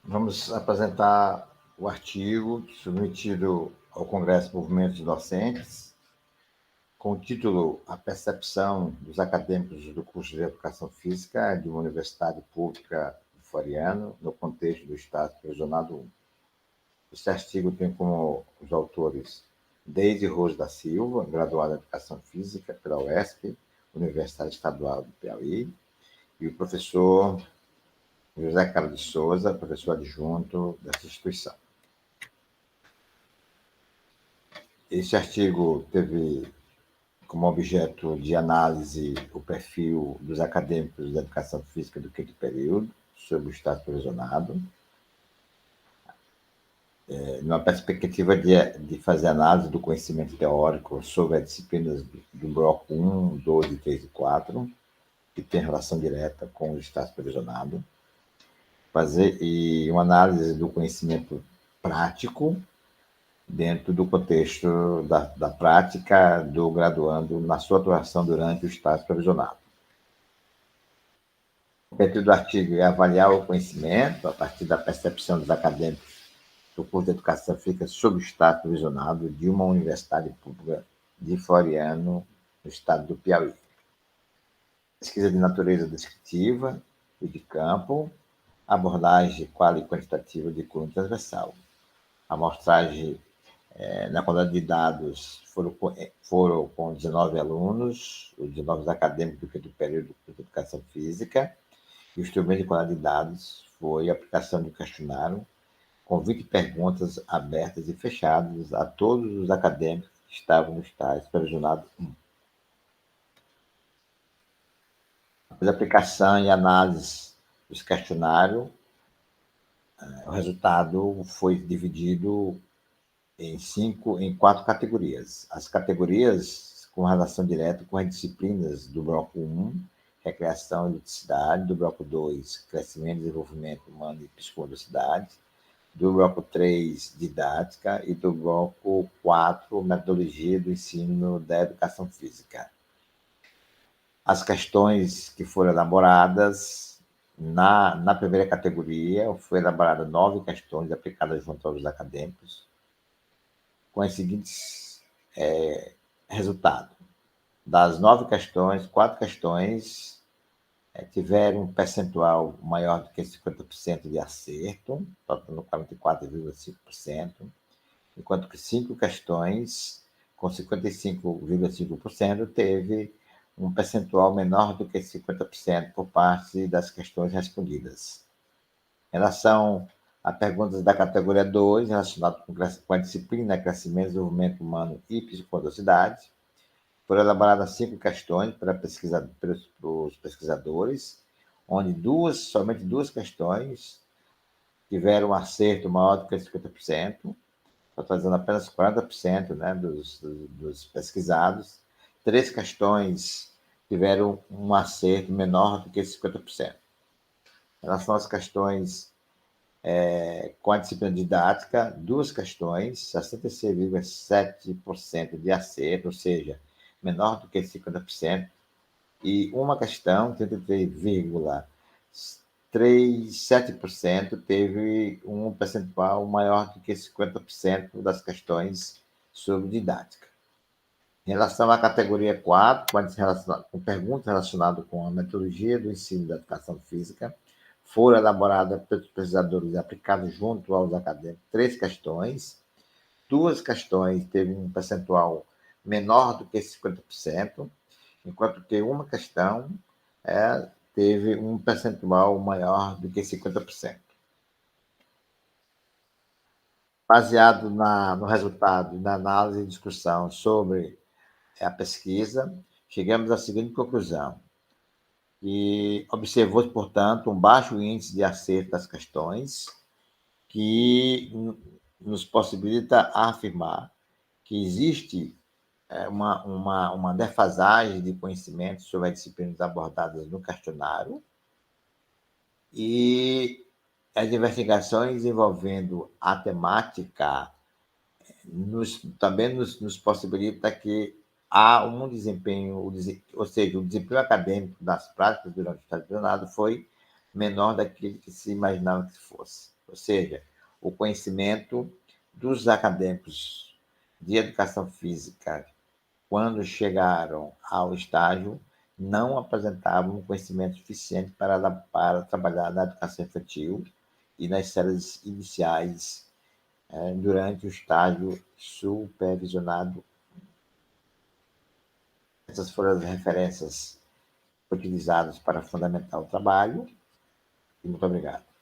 Vamos apresentar o artigo submetido ao Congresso de Movimentos Docentes, com o título A Percepção dos Acadêmicos do Curso de Educação Física de uma Universidade Pública de Floriano, no contexto do Estado Regionado 1. Este artigo tem como os autores Deise Rose da Silva, graduada em Educação Física pela UESP, Universidade Estadual do Piauí, e o professor José Carlos de Souza, professor adjunto dessa instituição. Este artigo teve como objeto de análise o perfil dos acadêmicos da educação física do quinto período, sob o estado provisionado, numa perspectiva de fazer análise do conhecimento teórico sobre as disciplinas do bloco 1, 2, 3 e 4, que tem relação direta com o estado provisionado, fazer uma análise do conhecimento prático dentro do contexto da prática do graduando na sua atuação durante o estágio provisionado. O objetivo do artigo é avaliar o conhecimento a partir da percepção dos acadêmicos do curso de Educação Física sob o estágio provisionado de uma universidade pública de Floriano, no estado do Piauí. Pesquisa de natureza descritiva e de campo, abordagem qual e quantitativa de cunho transversal. A amostragem na quantidade de dados foram com 19 alunos, os 19 acadêmicos do quinto período de Educação Física, e o instrumento de quantidade de dados foi a aplicação de um questionário com 20 perguntas abertas e fechadas a todos os acadêmicos que estavam no estágio supervisionado 1. Após a aplicação e análise dos questionários, o resultado foi dividido em 4 categorias. As categorias com relação direta com as disciplinas do bloco 1, recreação e ludicidade, do bloco 2, crescimento e desenvolvimento humano e psicomotricidade, do bloco 3, didática, e do bloco 4, metodologia do ensino da educação física. As questões que foram elaboradas na primeira categoria, foi elaborada 9 questões aplicadas junto aos acadêmicos, com os seguintes resultados. Das 9 questões, 4 questões tiveram um percentual maior do que 50% de acerto, totando 44,5%, enquanto que 5 questões, com 55,5%, teve um percentual menor do que 50% por parte das questões respondidas. Em relação a perguntas da categoria 2, relacionadas com a disciplina Crescimento e Desenvolvimento Humano e Psicomotricidade, foram elaboradas 5 questões pelos pesquisadores, onde somente 2 questões tiveram um acerto maior do que 50%, totalizando apenas 40%, né, dos pesquisados. 3 questões tiveram um acerto menor do que 50%. Em relação às questões com a disciplina didática, 2 questões, 66,7% de acerto, ou seja, menor do que 50%, e uma questão, 33,37%, teve um percentual maior do que 50% das questões sobre didática. Em relação à categoria 4, com perguntas relacionadas com a metodologia do ensino da educação física, foram elaboradas pelos pesquisadores e aplicadas junto aos acadêmicos 3 questões. 2 questões teve um percentual menor do que 50%, enquanto que uma questão teve um percentual maior do que 50%. Baseado no resultado da análise e discussão sobre a pesquisa, chegamos à seguinte conclusão: e observou, portanto, um baixo índice de acerto das questões, que nos possibilita afirmar que existe uma defasagem de conhecimentos sobre as disciplinas abordadas no questionário, e as investigações envolvendo a temática também nos possibilita que há um desempenho, ou seja, o desempenho acadêmico das práticas durante o estágio foi menor daquilo que se imaginava que fosse. Ou seja, o conhecimento dos acadêmicos de educação física, quando chegaram ao estágio, não apresentavam conhecimento suficiente para trabalhar na educação infantil e nas séries iniciais, durante o estágio supervisionado. Essas foram as referências utilizadas para fundamentar o trabalho, e muito obrigado.